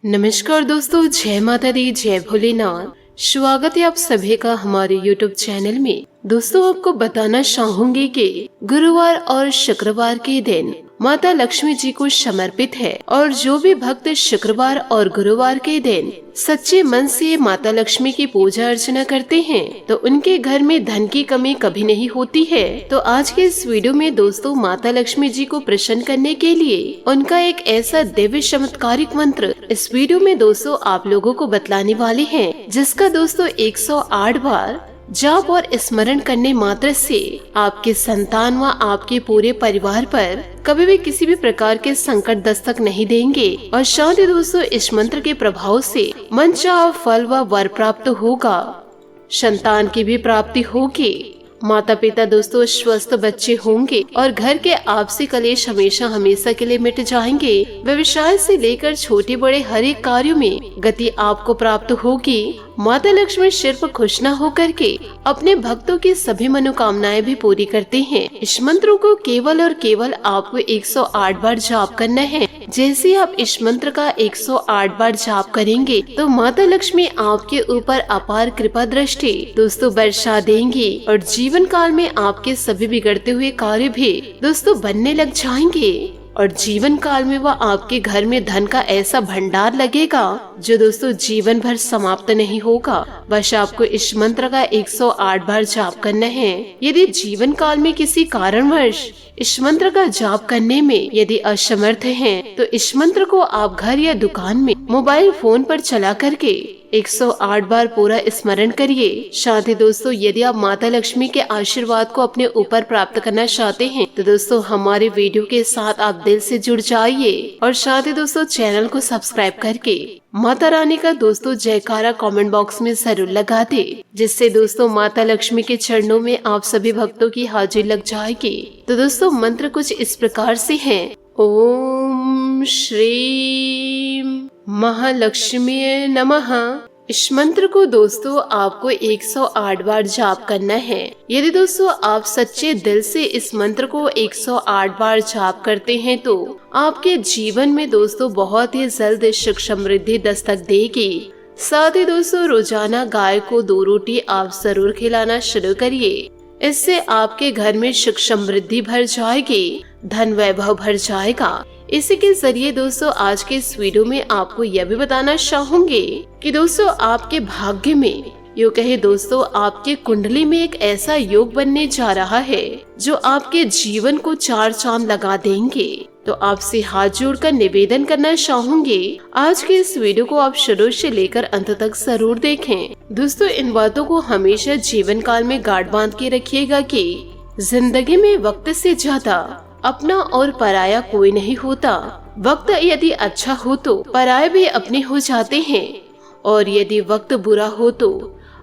नमस्कार दोस्तों, जय माता दी, जय भोलेनाथ। स्वागत है आप सभी का हमारे YouTube चैनल में। दोस्तों, आपको बताना चाहूंगी कि गुरुवार और शुक्रवार के दिन माता लक्ष्मी जी को समर्पित है और जो भी भक्त शुक्रवार और गुरुवार के दिन सच्चे मन से माता लक्ष्मी की पूजा अर्चना करते हैं तो उनके घर में धन की कमी कभी नहीं होती है। तो आज के इस वीडियो में दोस्तों माता लक्ष्मी जी को प्रसन्न करने के लिए उनका एक ऐसा दिव्य चमत्कारिक मंत्र इस वीडियो में दोस्तों आप लोगों को बतलाने वाले हैं, जिसका दोस्तों 108 बार जाप और स्मरण करने मात्र से आपके संतान व आपके पूरे परिवार पर कभी भी किसी भी प्रकार के संकट दस्तक नहीं देंगे और शायद दोस्तों इस मंत्र के प्रभाव से मनचाहा फल व वर प्राप्त होगा, संतान की भी प्राप्ति होगी, माता पिता दोस्तों स्वस्थ बच्चे होंगे और घर के आपसी कलेश हमेशा हमेशा के लिए मिट जाएंगे। व्यवसाय से लेकर छोटे बड़े हर एक कार्यों में गति आपको प्राप्त होगी। माता लक्ष्मी सिर्फ खुश न होकर के अपने भक्तों की सभी मनोकामनाएं भी पूरी करते हैं। इस मंत्र को केवल और केवल आपको 108 बार जाप करना है। जैसे आप इस मंत्र का 108 बार जाप करेंगे तो माता लक्ष्मी आपके ऊपर अपार कृपा दृष्टि दोस्तों बरसा देंगी और जीवन काल में आपके सभी बिगड़ते हुए कार्य भी दोस्तों बनने लग जाएंगे और जीवन काल में वह आपके घर में धन का ऐसा भंडार लगेगा जो दोस्तों जीवन भर समाप्त नहीं होगा। बस आपको इस मंत्र का 108 बार जाप करना है। यदि जीवन काल में किसी कारणवश इस मंत्र का जाप करने में यदि असमर्थ हैं, तो इस मंत्र को आप घर या दुकान में मोबाइल फोन पर चला करके 108 बार पूरा स्मरण करिए। साथ ही दोस्तों यदि आप माता लक्ष्मी के आशीर्वाद को अपने ऊपर प्राप्त करना चाहते हैं तो दोस्तों हमारे वीडियो के साथ आप दिल से जुड़ जाइए और साथ ही दोस्तों चैनल को सब्सक्राइब करके माता रानी का दोस्तों जयकारा कमेंट बॉक्स में जरूर लगा दे, जिससे दोस्तों माता लक्ष्मी के चरणों में आप सभी भक्तों की हाजिर लग जाएगी। तो दोस्तों मंत्र कुछ इस प्रकार से है। ओम श्रीम महालक्ष्मी नमः। इस मंत्र को दोस्तों आपको 108 बार जाप करना है। यदि दोस्तों आप सच्चे दिल से इस मंत्र को 108 बार जाप करते हैं तो आपके जीवन में दोस्तों बहुत ही जल्द सुख समृद्धि दस्तक देगी। साथ ही दोस्तों रोजाना गाय को 2 रोटी आप जरूर खिलाना शुरू करिए। इससे आपके घर में सुख समृद्धि भर जाएगी, धन वैभव भर जाएगा। इसी के जरिए दोस्तों आज के इस वीडियो में आपको यह भी बताना चाहूंगी कि दोस्तों आपके भाग्य में यूँ कहे दोस्तों आपके कुंडली में एक ऐसा योग बनने जा रहा है जो आपके जीवन को 4 चांद लगा देंगे। तो आपसे हाथ जोड़कर निवेदन करना चाहूंगी आज के इस वीडियो को आप शुरू से लेकर अंत तक जरूर देखें। दोस्तों इन बातों को हमेशा जीवन काल में गांठ बांध के रखिएगा कि जिंदगी में वक्त से ज्यादा अपना और पराया कोई नहीं होता। वक्त यदि अच्छा हो तो पराये भी अपने हो जाते हैं और यदि वक्त बुरा हो तो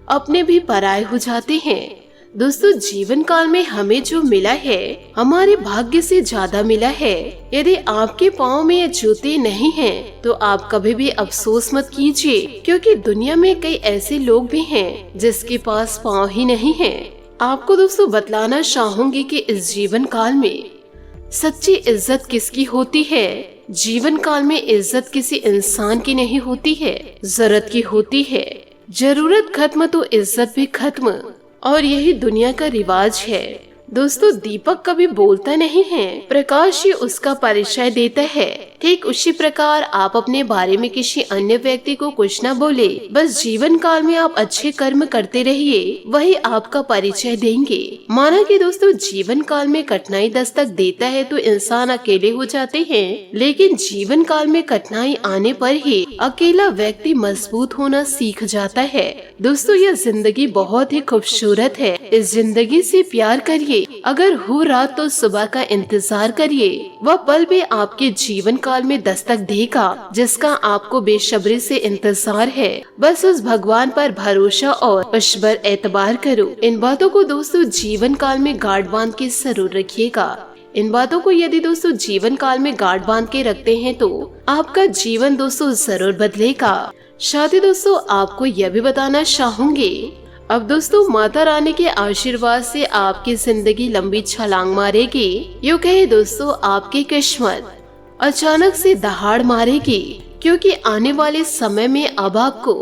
अपने भी पराये हो जाते हैं। दोस्तों जीवन काल में हमें जो मिला है हमारे भाग्य से ज्यादा मिला है। यदि आपके पाँव में ये जूते नहीं हैं, तो आप कभी भी अफसोस मत कीजिए, क्योंकि दुनिया में कई ऐसे लोग भी हैं जिसके पास पाँव ही नहीं है। आपको दोस्तों बतलाना चाहूंगी कि इस जीवन काल में सच्ची इज्जत किसकी होती है। जीवन काल में इज्जत किसी इंसान की नहीं होती है, जरूरत की होती है। जरूरत खत्म तो इज्जत भी खत्म, और यही दुनिया का रिवाज है। दोस्तों दीपक कभी बोलता नहीं है, प्रकाश ही उसका परिचय देता है। ठीक उसी प्रकार आप अपने बारे में किसी अन्य व्यक्ति को कुछ न बोले, बस जीवन काल में आप अच्छे कर्म करते रहिए, वही आपका परिचय देंगे। माना कि दोस्तों जीवन काल में कठिनाई दस्तक देता है तो इंसान अकेले हो जाते हैं, लेकिन जीवन काल में कठिनाई आने पर ही अकेला व्यक्ति मजबूत होना सीख जाता है। दोस्तों यह जिंदगी बहुत ही खूबसूरत है, इस जिंदगी से प्यार करिए। अगर हो रात तो सुबह का इंतजार करिए, वह पल भी आपके जीवन काल में दस्तक देगा जिसका आपको बेसब्री से इंतजार है। बस उस भगवान पर भरोसा और उस पर एतबार करो। इन बातों को दोस्तों जीवन काल में गांठ बांध के जरूर रखिएगा। इन बातों को यदि दोस्तों जीवन काल में गांठ बांध के रखते हैं तो आपका जीवन दोस्तों जरूर बदलेगा। साथ ही दोस्तों आपको यह भी बताना चाहूंगी, अब दोस्तों माता रानी के आशीर्वाद से आपकी जिंदगी लंबी छलांग मारेगी। यूँ कहे दोस्तों आपकी किस्मत अचानक से दहाड़ मारेगी, क्योंकि आने वाले समय में अब आपको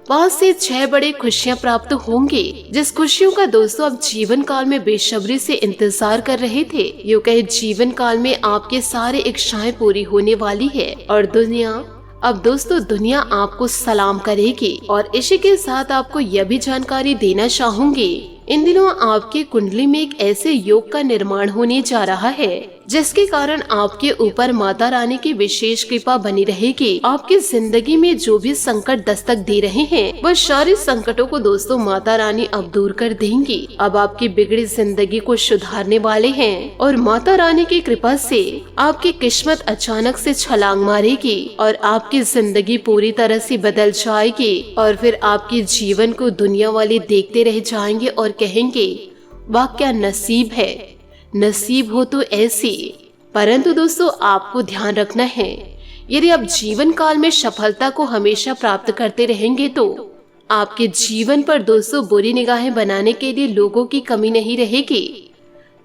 5 से 6 बड़े खुशियां प्राप्त होंगे, जिस खुशियों का दोस्तों आप जीवन काल में बेसब्री से इंतजार कर रहे थे। यूँ कहे जीवन काल में आपके सारे इच्छाएं पूरी होने वाली है और दुनिया आपको सलाम करेगी। और इसी के साथ आपको यह भी जानकारी देना चाहूंगी, इन दिनों आपकी कुंडली में एक ऐसे योग का निर्माण होने जा रहा है जिसके कारण आपके ऊपर माता रानी की विशेष कृपा बनी रहेगी। आपकी जिंदगी में जो भी संकट दस्तक दे रहे हैं वह सारे संकटों को दोस्तों माता रानी अब दूर कर देंगी। अब आपकी बिगड़ी जिंदगी को सुधारने वाले हैं और माता रानी की कृपा से आपकी किस्मत अचानक से छलांग मारेगी और आपकी जिंदगी पूरी तरह से बदल जाएगी। और फिर आपके जीवन को दुनिया वाले देखते रह जाएंगे और कहेंगे वाह क्या नसीब है, नसीब हो तो ऐसी। परंतु दोस्तों आपको ध्यान रखना है, यदि आप जीवन काल में सफलता को हमेशा प्राप्त करते रहेंगे तो आपके जीवन पर दोस्तों बुरी निगाहें बनाने के लिए लोगों की कमी नहीं रहेगी।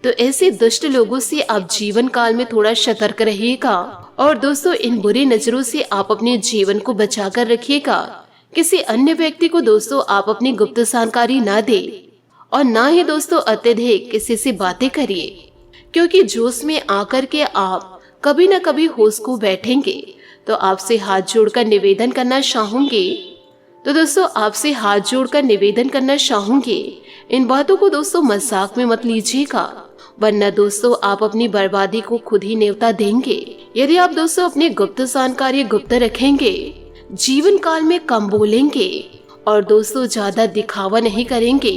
तो ऐसे दुष्ट लोगों से आप जीवन काल में थोड़ा सतर्क रहिएगा और दोस्तों इन बुरी नजरों से आप अपने जीवन को बचा कर रखिएगा। किसी अन्य व्यक्ति को दोस्तों आप अपनी गुप्त जानकारी ना दे और ना ही दोस्तों अत्यधिक किसी से बातें करिए, क्योंकि जोश में आकर के आप कभी न कभी होश को बैठेंगे। तो आपसे हाथ जोड़कर निवेदन करना चाहूंगी, इन बातों को दोस्तों मजाक में मत लीजिएगा, वरना दोस्तों आप अपनी बर्बादी को खुद ही न्योता देंगे। यदि आप दोस्तों अपनी गुप्त जानकारी गुप्त रखेंगे, जीवन काल में कम बोलेंगे और दोस्तों ज्यादा दिखावा नहीं करेंगे,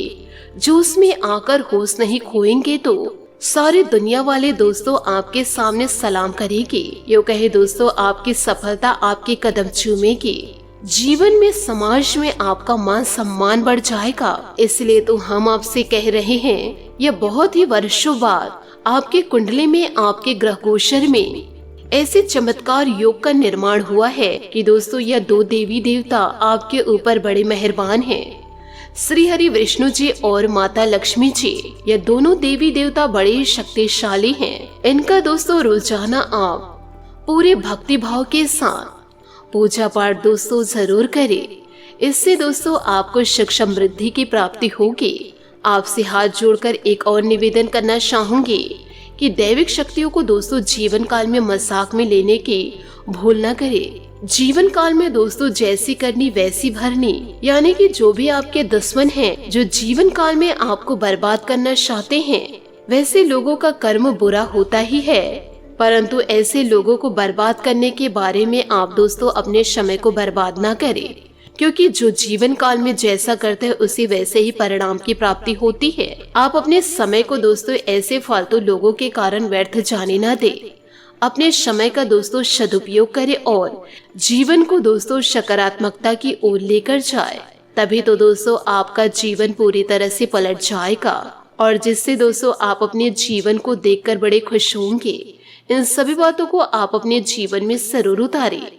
जोश में आकर होश नहीं खोएंगे तो सारी दुनिया वाले दोस्तों आपके सामने सलाम करेगी। यूँ कहे दोस्तों आपकी सफलता आपके कदम चूमेगी। जीवन में समाज में आपका मान सम्मान बढ़ जाएगा। इसलिए तो हम आपसे कह रहे हैं, यह बहुत ही वर्षों बाद आपके कुंडली में आपके ग्रह गोचर में ऐसे चमत्कार योग का निर्माण हुआ है कि दोस्तों यह 2 देवी देवता आपके ऊपर बड़े मेहरबान हैं। श्री हरि विष्णु जी और माता लक्ष्मी जी, ये दोनों देवी देवता बड़े शक्तिशाली हैं। इनका दोस्तों रोजाना आप पूरे भक्ति भाव के साथ पूजा पाठ दोस्तों जरूर करें। इससे दोस्तों आपको सुख समृद्धि की प्राप्ति होगी। आपसे हाथ जोड़कर एक और निवेदन करना चाहूंगी कि दैविक शक्तियों को दोस्तों जीवन काल में मजाक में लेने की भूल न करें। जीवन काल में दोस्तों जैसी करनी वैसी भरनी, यानी कि जो भी आपके दुश्मन हैं, जो जीवन काल में आपको बर्बाद करना चाहते हैं, वैसे लोगों का कर्म बुरा होता ही है। परंतु ऐसे लोगों को बर्बाद करने के बारे में आप दोस्तों अपने समय को बर्बाद ना करें, क्योंकि जो जीवन काल में जैसा करते हैं उसी वैसे ही परिणाम की प्राप्ति होती है। आप अपने समय को दोस्तों ऐसे फालतू लोगों के कारण व्यर्थ जाने ना दे। अपने समय का दोस्तों सदुपयोग करे और जीवन को दोस्तों सकारात्मकता की ओर लेकर जाए, तभी तो दोस्तों आपका जीवन पूरी तरह से पलट जाएगा और जिससे दोस्तों आप अपने जीवन को देखकर बड़े खुश होंगे। इन सभी बातों को आप अपने जीवन में जरूर उतारें।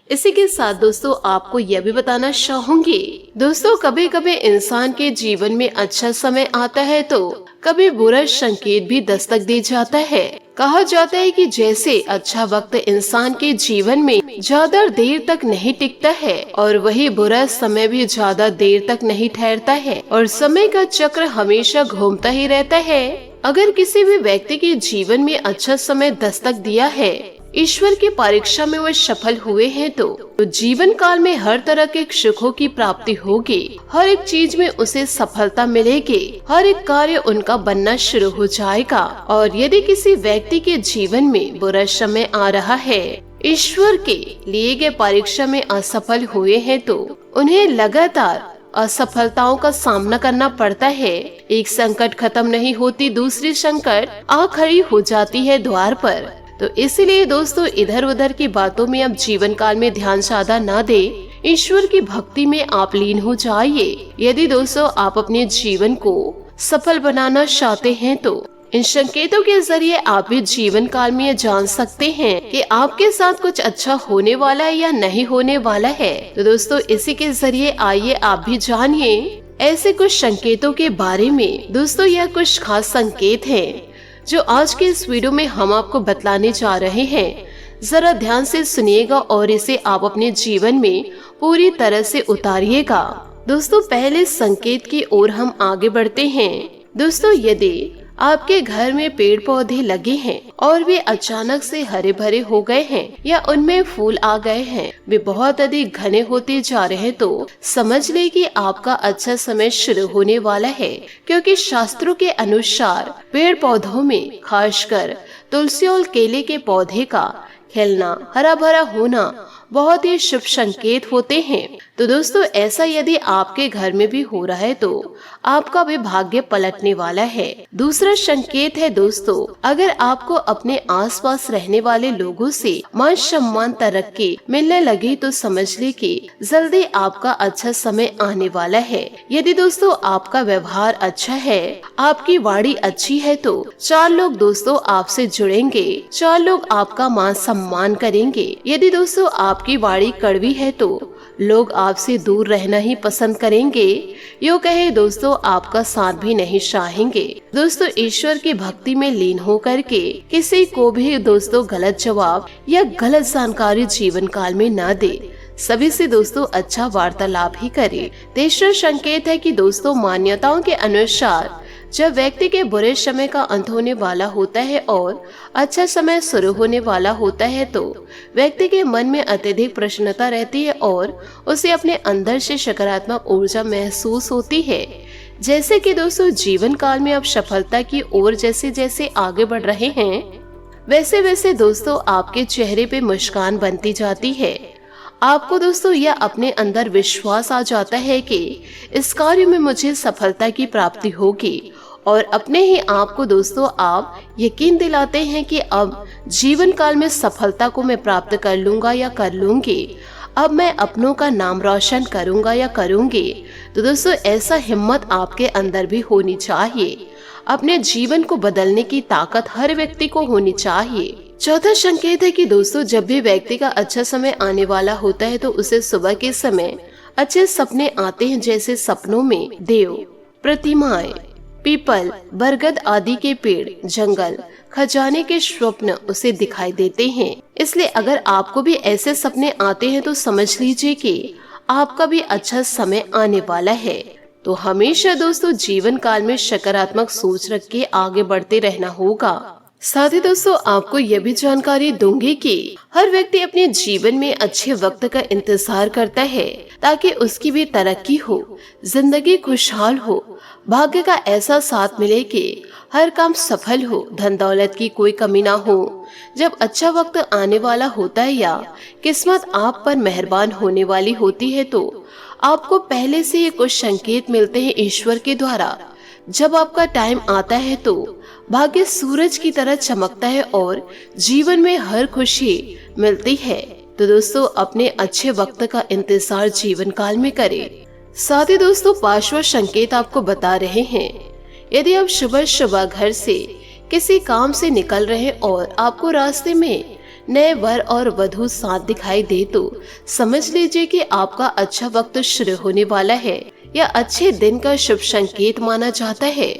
इसी के साथ दोस्तों आपको यह भी बताना चाहूंगी, दोस्तों कभी कभी इंसान के जीवन में अच्छा समय आता है तो कभी बुरा संकेत भी दस्तक दे जाता है। कहा जाता है कि जैसे अच्छा वक्त इंसान के जीवन में ज्यादा देर तक नहीं टिकता है और वही बुरा समय भी ज्यादा देर तक नहीं ठहरता है और समय का चक्र हमेशा घूमता ही रहता है। अगर किसी भी व्यक्ति के जीवन में अच्छा समय दस्तक दिया है, ईश्वर की परीक्षा में वह सफल हुए हैं तो जीवन काल में हर तरह के सुखों की प्राप्ति होगी। हर एक चीज में उसे सफलता मिलेगी, हर एक कार्य उनका बनना शुरू हो जाएगा। और यदि किसी व्यक्ति के जीवन में बुरा समय आ रहा है, ईश्वर के लिए गए परीक्षा में असफल हुए हैं तो उन्हें लगातार असफलताओं का सामना करना पड़ता है। एक संकट खत्म नहीं होती, दूसरी संकट आ खड़ी हो जाती है द्वार पर। तो इसलिए दोस्तों इधर उधर की बातों में अब जीवन काल में ध्यान ज्यादा न दे, ईश्वर की भक्ति में आप लीन हो जाइए। यदि दोस्तों आप अपने जीवन को सफल बनाना चाहते हैं तो इन संकेतों के जरिए आप भी जीवन काल में ये जान सकते हैं कि आपके साथ कुछ अच्छा होने वाला है या नहीं होने वाला है। तो दोस्तों इसी के जरिए आइए आप भी जानिए ऐसे कुछ संकेतों के बारे में। दोस्तों यह कुछ खास संकेत हैं जो आज के इस वीडियो में हम आपको बतलाने जा रहे हैं। जरा ध्यान से सुनिएगा और इसे आप अपने जीवन में पूरी तरह से उतारिएगा। दोस्तों, पहले संकेत की ओर हम आगे बढ़ते हैं। दोस्तों, यदि आपके घर में पेड़ पौधे लगे हैं और वे अचानक से हरे भरे हो गए हैं या उनमें फूल आ गए हैं, वे बहुत अधिक घने होते जा रहे हैं, तो समझ ले कि आपका अच्छा समय शुरू होने वाला है। क्योंकि शास्त्रों के अनुसार पेड़ पौधों में खासकर तुलसी और केले के पौधे का खिलना, हरा भरा होना बहुत ही शुभ संकेत होते हैं। तो दोस्तों, ऐसा यदि आपके घर में भी हो रहा है तो आपका भी भाग्य पलटने वाला है। दूसरा संकेत है दोस्तों, अगर आपको अपने आसपास रहने वाले लोगों से मान सम्मान तरक्की मिलने लगी तो समझ ले कि जल्दी आपका अच्छा समय आने वाला है। यदि दोस्तों आपका व्यवहार अच्छा है, आपकी वाणी अच्छी है, तो 4 लोग दोस्तों आपसे जुड़ेंगे, 4 लोग आपका मान सम्मान करेंगे। यदि दोस्तों आपकी वाणी कड़वी है तो लोग आपसे दूर रहना ही पसंद करेंगे। यूँ कहे दोस्तों आपका साथ भी नहीं चाहेंगे। दोस्तों, ईश्वर की भक्ति में लीन होकर के किसी को भी दोस्तों गलत जवाब या गलत जानकारी जीवन काल में न दे। सभी से दोस्तों अच्छा वार्तालाप ही करे। तीसरा संकेत है कि दोस्तों मान्यताओं के अनुसार जब व्यक्ति के बुरे समय का अंत होने वाला होता है और अच्छा समय शुरू होने वाला होता है, तो व्यक्ति के मन में अत्यधिक प्रसन्नता रहती है और उसे अपने अंदर से सकारात्मक ऊर्जा महसूस होती है। जैसे कि दोस्तों जीवन काल में आप सफलता की ओर जैसे जैसे आगे बढ़ रहे हैं, वैसे वैसे दोस्तों आपके चेहरे पे मुस्कान बनती जाती है। आपको दोस्तों यह अपने अंदर विश्वास आ जाता है कि इस कार्य में मुझे सफलता की प्राप्ति होगी और अपने ही आप को दोस्तों आप यकीन दिलाते हैं कि अब जीवन काल में सफलता को मैं प्राप्त कर लूंगा या कर लूंगी, अब मैं अपनों का नाम रोशन करूंगा या करूंगी। तो दोस्तों ऐसा हिम्मत आपके अंदर भी होनी चाहिए। अपने जीवन को बदलने की ताकत हर व्यक्ति को होनी चाहिए। चौथा संकेत है कि दोस्तों जब भी व्यक्ति का अच्छा समय आने वाला होता है तो उसे सुबह के समय अच्छे सपने आते हैं। जैसे सपनों में देव, प्रतिमाएं, पीपल, बरगद आदि के पेड़, जंगल, खजाने के स्वप्न उसे दिखाई देते हैं। इसलिए अगर आपको भी ऐसे सपने आते हैं तो समझ लीजिए कि आपका भी अच्छा समय आने वाला है। तो हमेशा दोस्तों जीवन काल में सकारात्मक सोच रख के आगे बढ़ते रहना होगा। साथ ही दोस्तों आपको यह भी जानकारी दूंगी कि हर व्यक्ति अपने जीवन में अच्छे वक्त का इंतजार करता है ताकि उसकी भी तरक्की हो, जिंदगी खुशहाल हो, भाग्य का ऐसा साथ मिले कि हर काम सफल हो, धन दौलत की कोई कमी ना हो। जब अच्छा वक्त आने वाला होता है या किस्मत आप पर मेहरबान होने वाली होती है तो आपको पहले से ही कुछ संकेत मिलते हैं ईश्वर के द्वारा। जब आपका टाइम आता है तो भाग्य सूरज की तरह चमकता है और जीवन में हर खुशी मिलती है। तो दोस्तों अपने अच्छे वक्त का इंतजार जीवन काल में करें। साथ ही दोस्तों पांचवा संकेत आपको बता रहे हैं, यदि आप सुबह सुबह घर से किसी काम से निकल रहे हैं और आपको रास्ते में नए वर और वधू साथ दिखाई दे तो समझ लीजिए कि आपका अच्छा वक्त शुरू होने वाला है या अच्छे दिन का शुभ संकेत माना जाता है।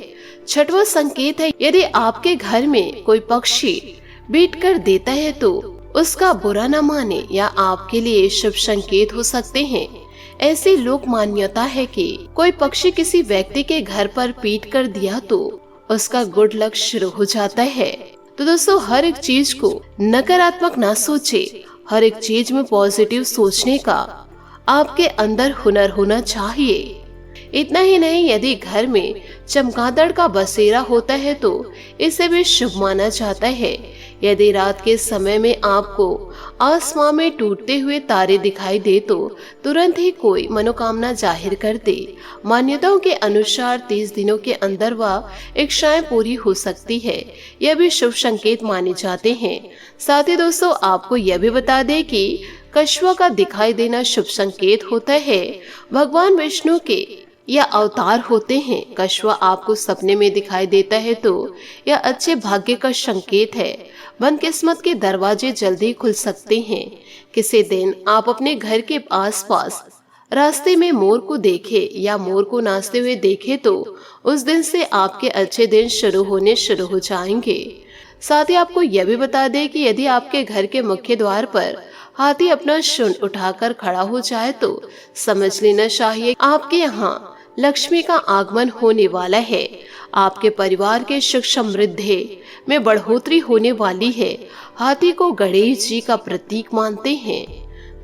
छठवां संकेत है, यदि आपके घर में कोई पक्षी बीट कर देता है तो उसका बुरा न माने या आपके लिए शुभ संकेत हो सकते हैं। ऐसी लोक मान्यता है कि कोई पक्षी किसी व्यक्ति के घर पर पीट कर दिया तो उसका गुड लक शुरू हो जाता है। तो दोस्तों हर एक चीज को नकारात्मक ना सोचे, हर एक चीज में पॉजिटिव सोचने का आपके अंदर हुनर होना चाहिए। इतना ही नहीं, यदि घर में चमगादड़ का बसेरा होता है तो इसे भी शुभ माना जाता है। यदि रात के समय में आपको आसमां में टूटते हुए तारे दिखाई दे तो तुरंत ही कोई मनोकामना जाहिर कर दे। मान्यताओं के अनुसार 30 दिनों के अंदर वह इच्छाएं पूरी हो सकती है, यह भी शुभ संकेत माने जाते हैं। साथ ही दोस्तों आपको यह भी बता दें कि कछुआ का दिखाई देना शुभ संकेत होता है। भगवान विष्णु के या अवतार होते हैं। कछुआ आपको सपने में दिखाई देता है तो यह अच्छे भाग्य का संकेत है। बंद किस्मत के दरवाजे जल्दी खुल सकते हैं। किसी दिन आप अपने घर के आसपास रास्ते में मोर को देखे या मोर को नाचते हुए देखे तो उस दिन से आपके अच्छे दिन शुरू हो जाएंगे। साथ ही आपको यह भी बता दें कि यदि आपके घर के मुख्य द्वार पर हाथी अपना शुंड उठाकर खड़ा हो जाए तो समझ लेना चाहिए आपके यहाँ लक्ष्मी का आगमन होने वाला है। आपके परिवार के सुख समृद्धि में बढ़ोतरी होने वाली है। हाथी को गणेश जी का प्रतीक मानते हैं।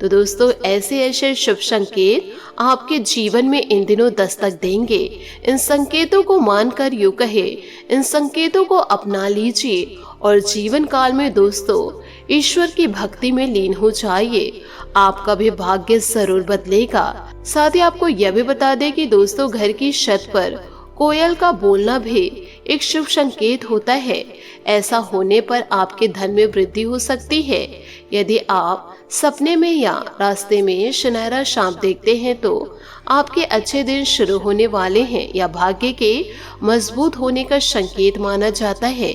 तो दोस्तों, ऐसे ऐसे शुभ संकेत आपके जीवन में इन दिनों दस्तक देंगे। इन संकेतों को मानकर यूं कहे, इन संकेतों को अपना लीजिए और जीवन काल में दोस्तों ईश्वर की भक्ति में लीन हो जाइए। आपका भी भाग्य जरूर बदलेगा। साथ ही आपको यह भी बता दें कि दोस्तों, घर की छत पर कोयल का बोलना भी एक शुभ संकेत होता है। ऐसा होने पर आपके धन में वृद्धि हो सकती है। यदि आप सपने में या रास्ते में सुनहरा सांप देखते हैं तो आपके अच्छे दिन शुरू होने वाले हैं या भाग्य के मजबूत होने का संकेत माना जाता है।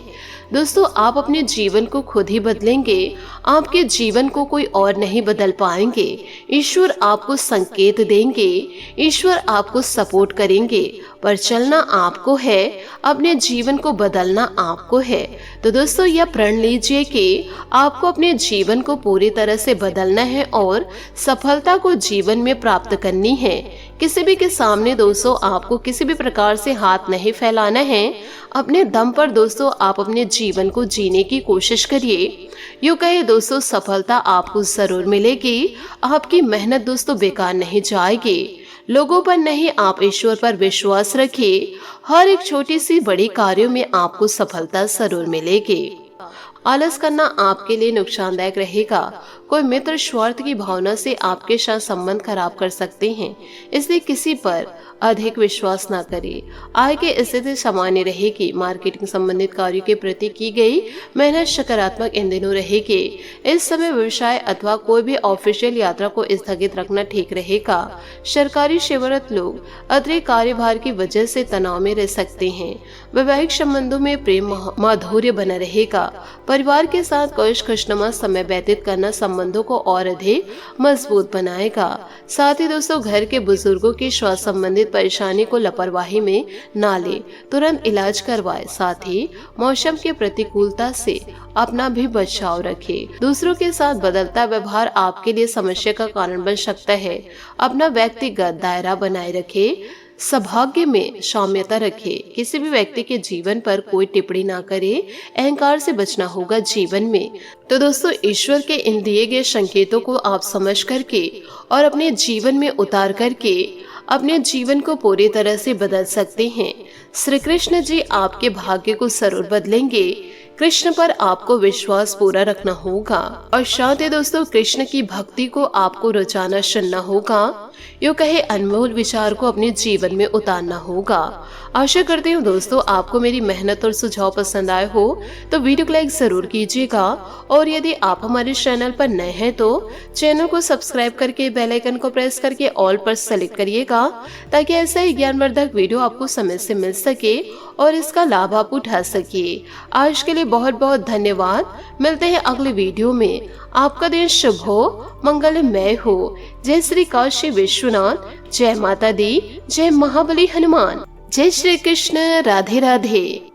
दोस्तों, आप अपने जीवन को खुद ही बदलेंगे। आपके जीवन को कोई और नहीं बदल पाएंगे। ईश्वर आपको संकेत देंगे, ईश्वर आपको सपोर्ट करेंगे, पर चलना आपको है, अपने जीवन को बदलना आपको है। तो दोस्तों, यह प्रण लीजिए कि आपको अपने जीवन को पूरी तरह से बदलना है और सफलता को जीवन में प्राप्त करनी है। किसी भी के सामने दोस्तों आपको किसी भी प्रकार से हाथ नहीं फैलाना है। अपने दम पर दोस्तों आप अपने जीवन को जीने की कोशिश करिए। यूं कहे दोस्तों, सफलता आपको जरूर मिलेगी। आपकी मेहनत दोस्तों बेकार नहीं जाएगी। लोगों पर नहीं, आप ईश्वर पर विश्वास रखिए। हर एक छोटी सी बड़ी कार्यों में आपको सफलता जरूर मिलेगी। आलस करना आपके लिए नुकसानदायक रहेगा। कोई मित्र स्वार्थ की भावना से आपके साथ संबंध खराब कर सकते हैं, इसलिए किसी पर अधिक विश्वास न करें। आय की स्थिति सामान्य रहेगी। मार्केटिंग संबंधित कार्यों के प्रति की गई मेहनत सकारात्मक इन दिनों रहेगी। इस समय व्यवसाय अथवा कोई भी ऑफिशियल यात्रा को स्थगित रखना ठीक रहेगा। सरकारी सेवारत लोग अतिरिक्त कार्यभार की वजह से तनाव में रह सकते हैं। वैवाहिक संबंधों में प्रेम माधुर्य बना रहेगा। परिवार के साथ खुशनुमा समय व्यतीत करना संबंधों को और अधिक मजबूत बनाएगा। साथ ही दोस्तों, घर के बुजुर्गों की स्वास्थ्य संबंधित परेशानी को लापरवाही में ना ले, तुरंत इलाज करवाए। साथ ही मौसम की प्रतिकूलता से अपना भी बचाव रखे। दूसरों के साथ बदलता व्यवहार आपके लिए समस्या का कारण बन सकता है। अपना व्यक्तिगत दायरा बनाए रखे, सौभाग्य में साम्यता रखे। किसी भी व्यक्ति के जीवन पर कोई टिप्पणी ना करे। अहंकार से बचना होगा जीवन में। तो दोस्तों, ईश्वर के इन दिए गए संकेतों को आप समझ करके और अपने जीवन में उतार करके अपने जीवन को पूरी तरह से बदल सकते हैं। श्री कृष्ण जी आपके भाग्य को जरूर बदलेंगे। कृष्ण पर आपको विश्वास पूरा रखना होगा और साथ ही दोस्तों, कृष्ण की भक्ति को आपको रोजाना सुनना होगा। यूं कहे, अनमोल विचार को अपने जीवन में उतारना होगा। आशा करती हूँ दोस्तों आपको मेरी मेहनत और सुझाव पसंद आए हो तो वीडियो को लाइक जरूर कीजिएगा। और यदि आप हमारे चैनल पर नए हैं तो चैनल को सब्सक्राइब करके बेल आइकन को प्रेस करके ऑल पर सेलेक्ट करिएगा, ताकि ऐसा ही ज्ञानवर्धक वीडियो आपको समय से मिल सके और इसका लाभ आप उठा सके। आज के लिए बहुत बहुत धन्यवाद। मिलते हैं अगले वीडियो में। आपका दिन शुभ हो, मंगलमय हो। जय श्री काशी विश्वनाथ, जय माता दी, जय महाबली हनुमान, जय श्री कृष्ण, राधे राधे।